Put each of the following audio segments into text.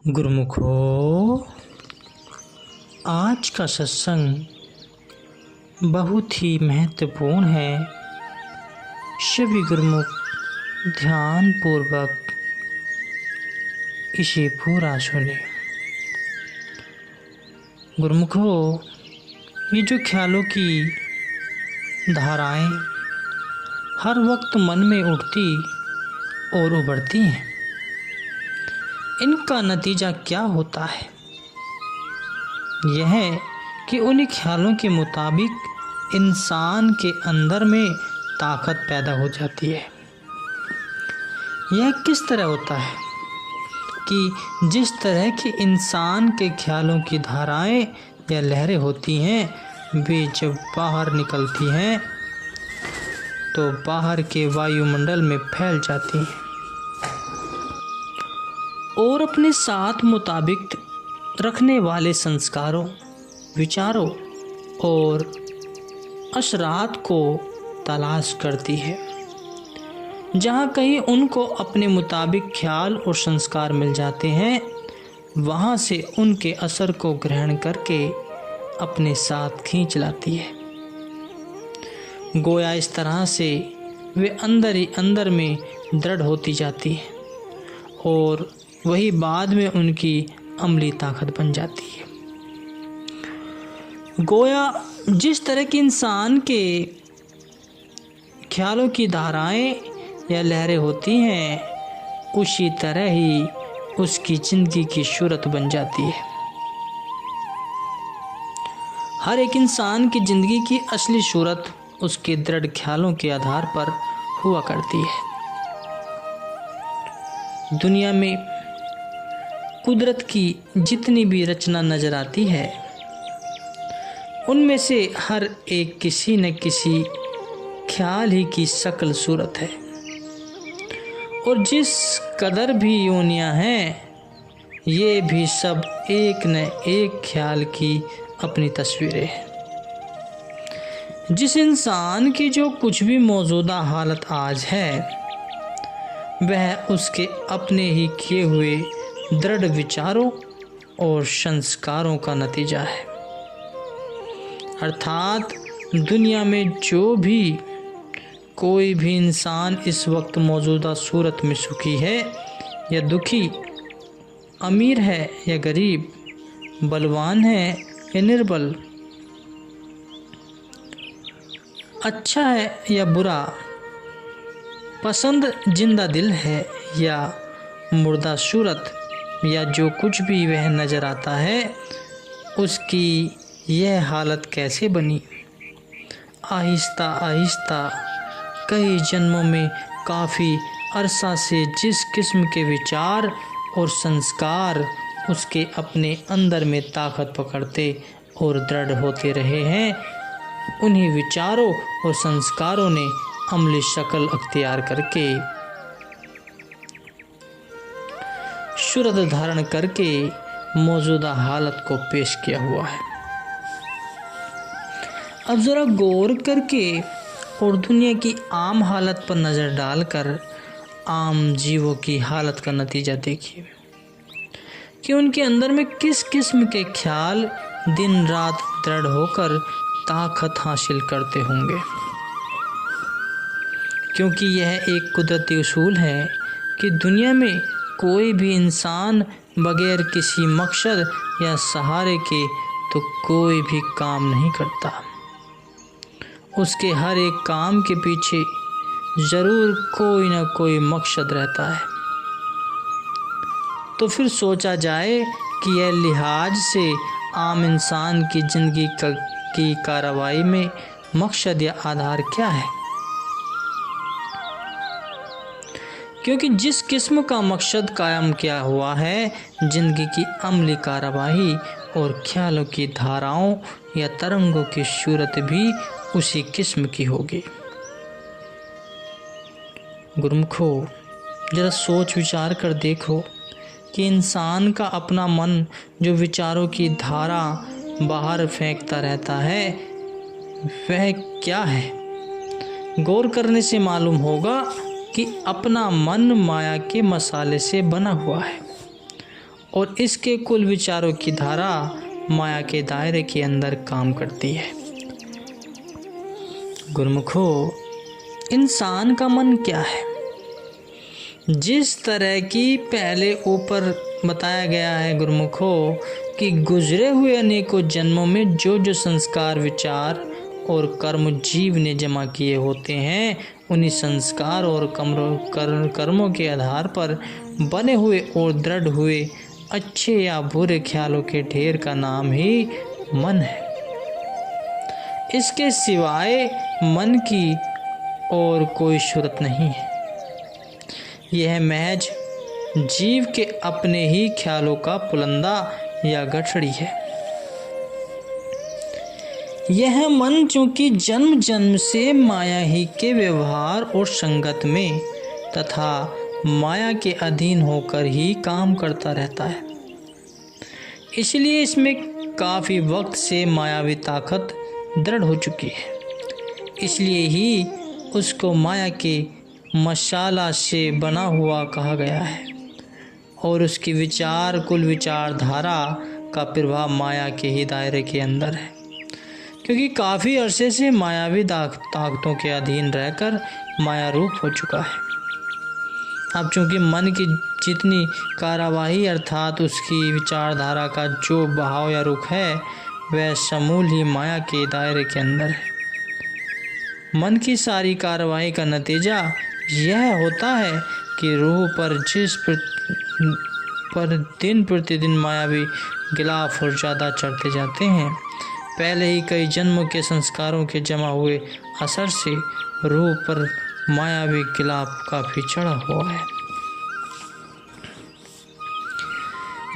गुरुमुखो, आज का सत्संग बहुत ही महत्वपूर्ण है। सभी गुरुमुख ध्यान पूर्वक इसे पूरा सुने। गुरुमुखो, ये जो ख्यालों की धाराएं हर वक्त मन में उठती और उभरती हैं, इनका नतीजा क्या होता है? यह है कि उन्हीं ख्यालों के मुताबिक इंसान के अंदर में ताकत पैदा हो जाती है। यह किस तरह होता है कि जिस तरह के इंसान के ख्यालों की धाराएं या लहरें होती हैं, वे जब बाहर निकलती हैं तो बाहर के वायुमंडल में फैल जाती हैं और अपने साथ मुताबिक रखने वाले संस्कारों, विचारों और असरात को तलाश करती है। जहाँ कहीं उनको अपने मुताबिक ख्याल और संस्कार मिल जाते हैं, वहाँ से उनके असर को ग्रहण करके अपने साथ खींच लाती है। गोया इस तरह से वे अंदर ही अंदर में दृढ़ होती जाती है और वही बाद में उनकी अमली ताकत बन जाती है। गोया जिस तरह के इंसान के ख्यालों की धाराएं या लहरें होती हैं, उसी तरह ही उसकी जिंदगी की सूरत बन जाती है। हर एक इंसान की जिंदगी की असली सूरत उसके दृढ़ ख्यालों के आधार पर हुआ करती है। दुनिया में कुदरत की जितनी भी रचना नजर आती है, उनमें से हर एक किसी न किसी ख्याल ही की शक्ल सूरत है। और जिस कदर भी योनियां हैं, ये भी सब एक न एक ख्याल की अपनी तस्वीरें हैं। जिस इंसान की जो कुछ भी मौजूदा हालत आज है, वह उसके अपने ही किए हुए दृढ़ विचारों और संस्कारों का नतीजा है। अर्थात दुनिया में जो भी कोई भी इंसान इस वक्त मौजूदा सूरत में सुखी है या दुखी, अमीर है या गरीब, बलवान है या निर्बल, अच्छा है या बुरा, पसंद जिंदा दिल है या मुर्दा सूरत, या जो कुछ भी वह नज़र आता है, उसकी यह हालत कैसे बनी? आहिस्ता आहिस्ता कई जन्मों में काफ़ी अरसा से जिस किस्म के विचार और संस्कार उसके अपने अंदर में ताकत पकड़ते और दृढ़ होते रहे हैं, उन्हीं विचारों और संस्कारों ने अमली शक्ल अख्तियार करके सूरत धारण करके मौजूदा हालत को पेश किया हुआ है। अब ज़रा गौर करके और दुनिया की आम हालत पर नज़र डालकर आम जीवों की हालत का नतीजा देखिए कि उनके अंदर में किस किस्म के ख्याल दिन रात दृढ़ होकर ताकत हासिल करते होंगे। क्योंकि यह एक कुदरती उसूल है कि दुनिया में कोई भी इंसान बगैर किसी मकसद या सहारे के तो कोई भी काम नहीं करता। उसके हर एक काम के पीछे ज़रूर कोई ना कोई मकसद रहता है। तो फिर सोचा जाए कि यह लिहाज से आम इंसान की ज़िंदगी की कार्रवाई में मकसद या आधार क्या है? क्योंकि जिस किस्म का मकसद कायम किया हुआ है, ज़िंदगी की अमली कार्रवाई और ख्यालों की धाराओं या तरंगों की सूरत भी उसी किस्म की होगी। गुरुमुखो, जरा सोच विचार कर देखो कि इंसान का अपना मन जो विचारों की धारा बाहर फेंकता रहता है, वह क्या है? गौर करने से मालूम होगा कि अपना मन माया के मसाले से बना हुआ है और इसके कुल विचारों की धारा माया के दायरे के अंदर काम करती है। गुरुमुखो, इंसान का मन क्या है? जिस तरह की पहले ऊपर बताया गया है गुरुमुखो कि गुजरे हुए अनेकों जन्मों में जो जो संस्कार, विचार और कर्म जीव ने जमा किए होते हैं, उन्हीं संस्कार और कर्मों के आधार पर बने हुए और दृढ़ हुए अच्छे या बुरे ख्यालों के ढेर का नाम ही मन है। इसके सिवाय मन की और कोई सूरत नहीं है। यह महज जीव के अपने ही ख्यालों का पुलंदा या गठड़ी है। यह मन चूंकि जन्म जन्म से माया ही के व्यवहार और संगत में तथा माया के अधीन होकर ही काम करता रहता है, इसलिए इसमें काफ़ी वक्त से मायावी ताकत दृढ़ हो चुकी है। इसलिए ही उसको माया के मशाला से बना हुआ कहा गया है और उसकी कुल विचारधारा का प्रभाव माया के ही दायरे के अंदर है, क्योंकि काफ़ी अरसे से मायावी ताकतों के अधीन रहकर माया रूप हो चुका है। अब चूंकि मन की जितनी कार्यवाही अर्थात उसकी विचारधारा का जो बहाव या रुख है, वह समूल ही माया के दायरे के अंदर है। मन की सारी कार्यवाही का नतीजा यह होता है कि रूह पर पर दिन प्रतिदिन मायावी गिलाफ और ज़्यादा चढ़ते जाते हैं। पहले ही कई जन्मों के संस्कारों के जमा हुए असर से रूह पर मायावी गिलाफ काफ़ी चढ़ा हुआ है,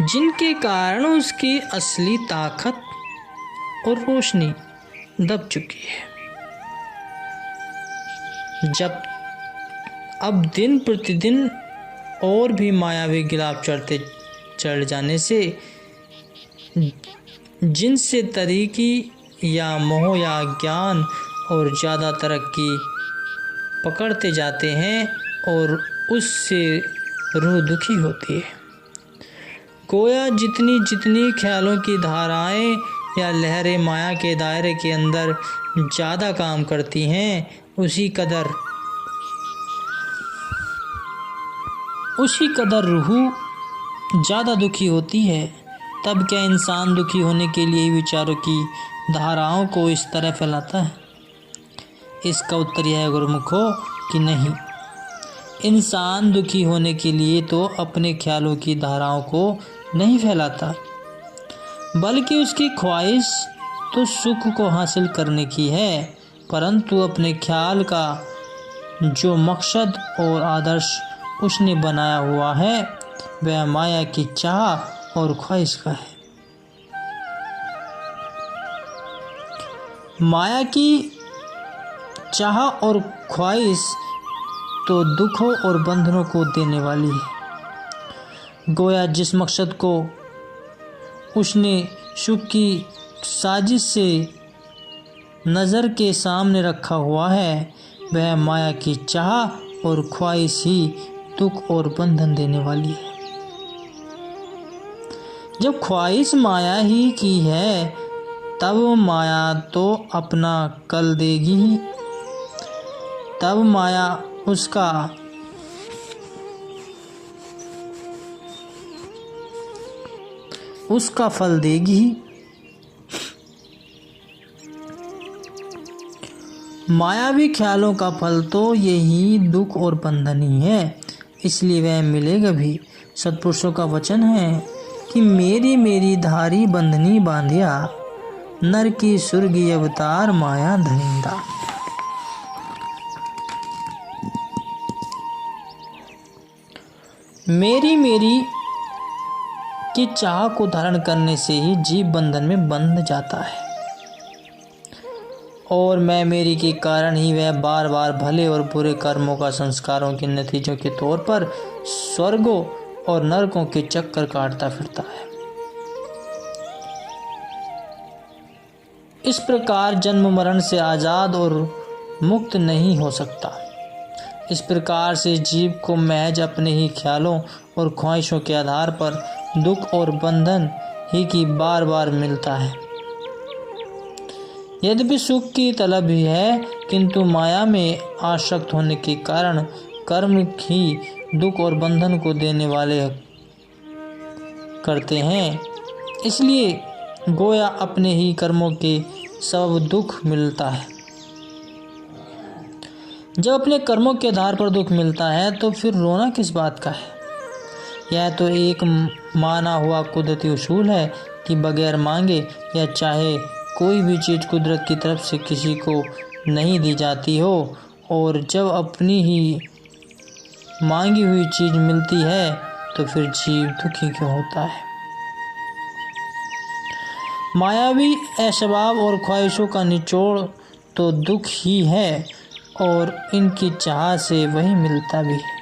जिनके कारण उसकी असली ताकत और रोशनी दब चुकी है। जब अब दिन प्रतिदिन और भी मायावी गिलाफ चढ़ जाने से जिनसे तरीकी या मोह या ज्ञान और ज़्यादा तरक्की पकड़ते जाते हैं और उससे रूह दुखी होती है। गोया जितनी जितनी ख्यालों की धाराएं या लहरें माया के दायरे के अंदर ज़्यादा काम करती हैं, उसी कदर रूह ज़्यादा दुखी होती है। तब क्या इंसान दुखी होने के लिए विचारों की धाराओं को इस तरह फैलाता है? इसका उत्तर यह है गुरुमुखो कि नहीं। इंसान दुखी होने के लिए तो अपने ख्यालों की धाराओं को नहीं फैलाता, बल्कि उसकी ख्वाहिश तो सुख को हासिल करने की है, परंतु अपने ख्याल का जो मकसद और आदर्श उसने बनाया हुआ है, वह माया की चाह और ख्वाहिश का है। माया की चाह और ख्वाहिश तो दुखों और बंधनों को देने वाली है। गोया जिस मकसद को उसने सुख की साजिश से नज़र के सामने रखा हुआ है, वह माया की चाह और ख्वाहिश ही दुख और बंधन देने वाली है। जब ख्वाहिश माया ही की है, तब माया तो अपना कल देगी ही। तब माया उसका फल देगी ही। मायावी ख्यालों का फल तो यही दुख और बंधन ही है, इसलिए वह मिलेगा भी। सत्पुरुषों का वचन है कि मेरी मेरी धारी बंधनी बांधिया, नर की सुर्गी अवतार माया धरिंदा। मेरी मेरी की चाह को धारण करने से ही जीव बंधन में बंध जाता है, और मैं मेरी के कारण ही वह बार बार भले और बुरे कर्मों का संस्कारों के नतीजों के तौर पर स्वर्गों और नरकों के चक्कर काटता फिरता है। इस प्रकार जन्म मरण से आज़ाद और मुक्त नहीं हो सकता। इस प्रकार से जीव को महज अपने ही ख्यालों और ख्वाहिशों के आधार पर दुख और बंधन ही की बार बार मिलता है। यद्यपि सुख की तलब ही है, किंतु माया में आसक्त होने के कारण कर्म ही दुख और बंधन को देने वाले करते हैं। इसलिए गोया अपने ही कर्मों के सबब दुख मिलता है। जब अपने कर्मों के आधार पर दुख मिलता है तो फिर रोना किस बात का है। यह तो एक माना हुआ कुदरती उसूल है कि बगैर मांगे या चाहे कोई भी चीज़ कुदरत की तरफ से किसी को नहीं दी जाती हो, और जब अपनी ही मांगी हुई चीज़ मिलती है तो फिर जीव दुखी क्यों होता है। मायावी असबाब और ख्वाहिशों का निचोड़ तो दुख ही है, और इनकी चाह से वही मिलता भी है।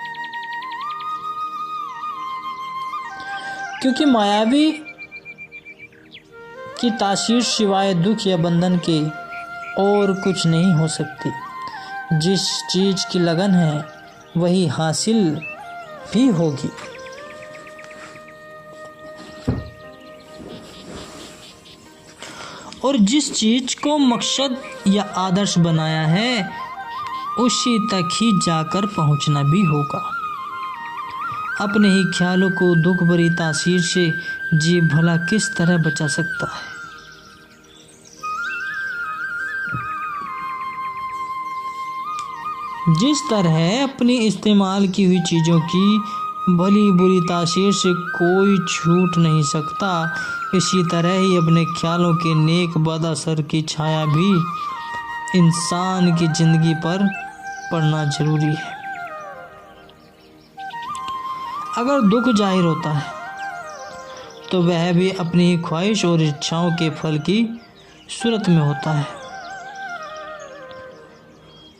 क्योंकि मायावी की तासीर सिवाय दुख या बंधन के और कुछ नहीं हो सकती। जिस चीज़ की लगन है वही हासिल भी होगी। और जिस चीज़ को मकसद या आदर्श बनाया है उसी तक ही जाकर पहुंचना भी होगा। अपने ही ख्यालों को दुख भरी तासीर से जीव भला किस तरह बचा सकता है। जिस तरह अपनी इस्तेमाल की हुई चीज़ों की भली बुरी तासीर से कोई छूट नहीं सकता, इसी तरह ही अपने ख्यालों के नेक बद असर की छाया भी इंसान की जिंदगी पर पड़ना जरूरी है। अगर दुख जाहिर होता है तो वह भी अपनी ख्वाहिश और इच्छाओं के फल की सूरत में होता है।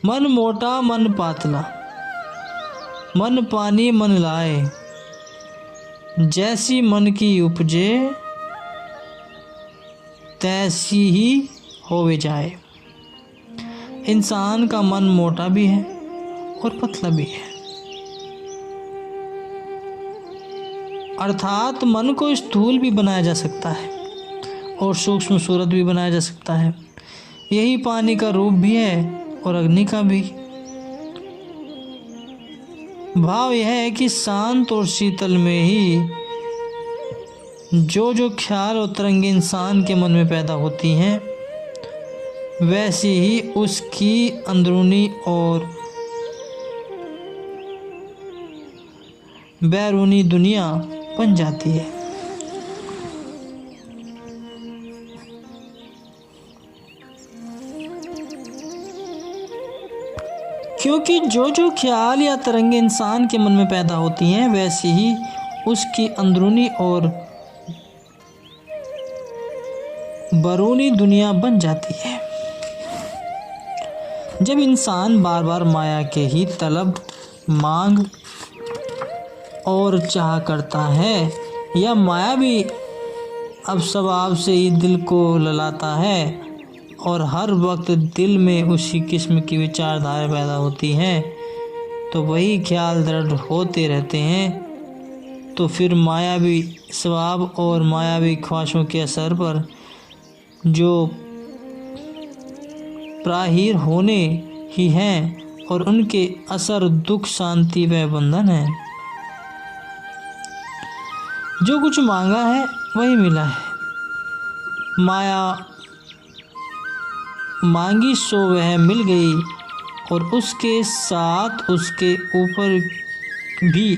मन मोटा मन पातला, मन पानी मन लाए, जैसी मन की उपजे तैसी ही होवे जाए। इंसान का मन मोटा भी है और पतला भी है, अर्थात मन को स्थूल भी बनाया जा सकता है और सूक्ष्म सूरत भी बनाया जा सकता है। यही पानी का रूप भी है और अग्नि का भी। भाव यह है कि शांत और शीतल में ही जो ख्याल और तरंगे इंसान के मन में पैदा होती हैं, वैसी ही उसकी अंदरूनी और बैरूनी दुनिया बन जाती है। क्योंकि जो ख्याल या तरंगे इंसान के मन में पैदा होती हैं, वैसी ही उसकी अंदरूनी और बैरूनी दुनिया बन जाती है। जब इंसान बार बार माया के ही तलब, मांग और चाह करता है, या माया भी अब स्वभाव से ही दिल को ललाता है और हर वक्त दिल में उसी किस्म की विचारधारा पैदा होती हैं, तो वही ख्याल दृढ़ होते रहते हैं। तो फिर मायावी स्वभाव और मायावी ख्वाहिशों के असर पर जो प्राहिर होने ही हैं, और उनके असर दुख, शांति व बंधन है। जो कुछ मांगा है वही मिला है। माया मांगी सो वह मिल गई, और उसके साथ उसके ऊपर भी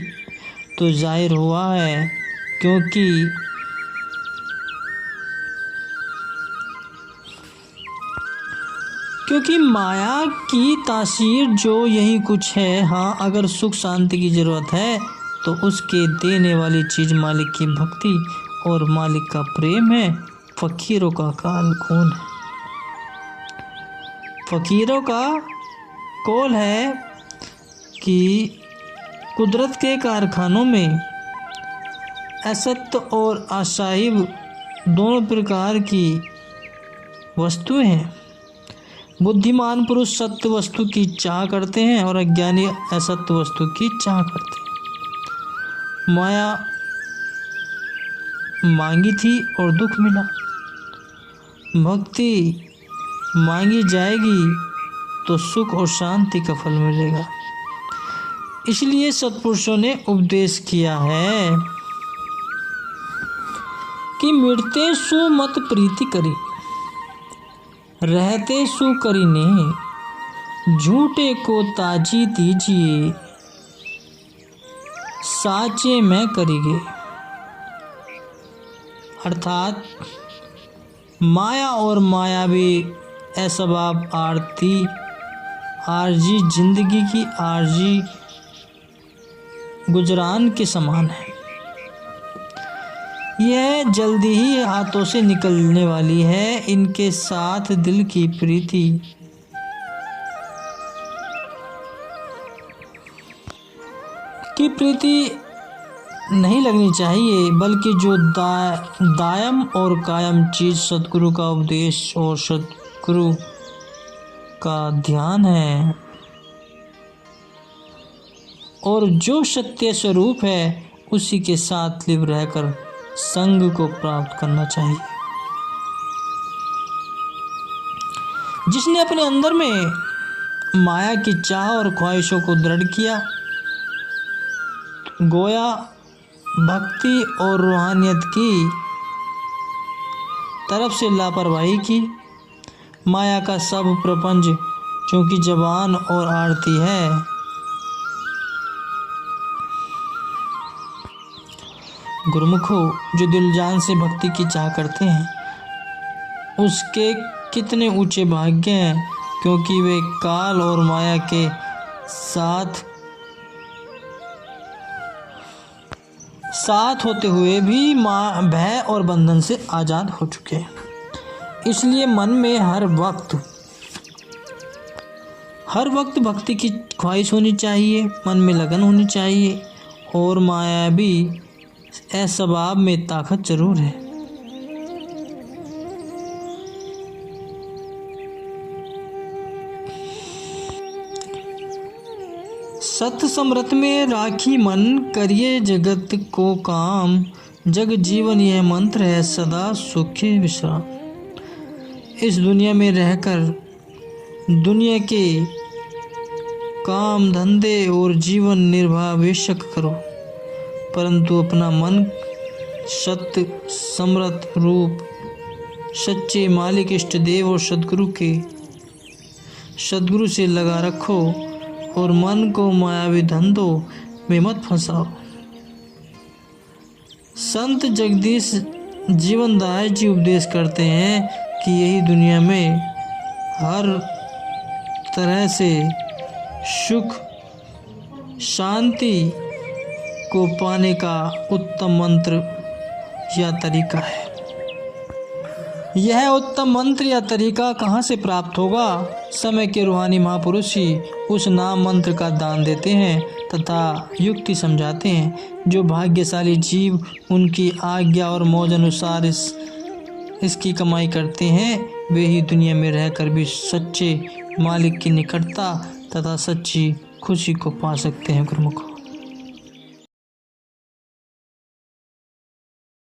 तो जाहिर हुआ है, क्योंकि माया की तासीर जो यही कुछ है। हाँ, अगर सुख शांति की ज़रूरत है तो उसके देने वाली चीज़ मालिक की भक्ति और मालिक का प्रेम है। फकीरों का काल कौन है? फकीरों का कौल है कि कुदरत के कारखानों में असत्य और असाहिब दोनों प्रकार की वस्तुएं हैं। बुद्धिमान पुरुष सत्य वस्तु की चाह करते हैं और अज्ञानी असत्य वस्तु की चाह करते हैं। माया मांगी थी और दुख मिला। भक्ति मांगी जाएगी तो सुख और शांति का फल मिलेगा। इसलिए सत्पुरुषों ने उपदेश किया है कि मिटते सु मत प्रीति करी, रहते सु करी ने, झूठे को ताजी दीजिए, साचे में करीगे। अर्थात माया और मायावी असबाब आरजी जिंदगी की आरजी गुजरान के समान है। यह जल्दी ही हाथों से निकलने वाली है। इनके साथ दिल की प्रीति नहीं लगनी चाहिए, बल्कि जो दायम और कायम चीज सतगुरु का उपदेश और सतगुरु का ध्यान है और जो सत्य स्वरूप है उसी के साथ लिव रहकर संग को प्राप्त करना चाहिए। जिसने अपने अंदर में माया की चाह और ख्वाहिशों को दृढ़ किया, गोया भक्ति और रूहानियत की तरफ से लापरवाही की, माया का सब प्रपंच चूंकि जबान और आरती है, गुरुमुखों जो दिल जान से भक्ति की चाह करते हैं उसके कितने ऊंचे भाग्य हैं, क्योंकि वे काल और माया के साथ होते हुए भी भय और बंधन से आज़ाद हो चुके हैं। इसलिए मन में हर वक्त भक्ति की ख्वाहिश होनी चाहिए, मन में लगन होनी चाहिए और मायावी असबाब में ताकत जरूर है। सत समृत में राखी मन, करिए जगत को काम, जग जीवन यह मंत्र है सदा सुखी विश्राम। इस दुनिया में रहकर दुनिया के काम धंधे और जीवन निर्वाह बेशक करो, परंतु अपना मन सत्य समृत रूप सच्चे मालिक इष्ट देव और सद्गुरु से लगा रखो और मन को मायावी धंधों में मत फंसाओ। संत जगदीश जीवनदाय जी उपदेश करते हैं कि यही दुनिया में हर तरह से सुख शांति को पाने का उत्तम मंत्र या तरीका है। यह उत्तम मंत्र या तरीका कहाँ से प्राप्त होगा? समय के रूहानी महापुरुष ही उस नाम मंत्र का दान देते हैं तथा युक्ति समझाते हैं। जो भाग्यशाली जीव उनकी आज्ञा और मौज अनुसार इसकी कमाई करते हैं, वे ही दुनिया में रहकर भी सच्चे मालिक की निकटता तथा सच्ची खुशी को पा सकते हैं। गुरुमुख।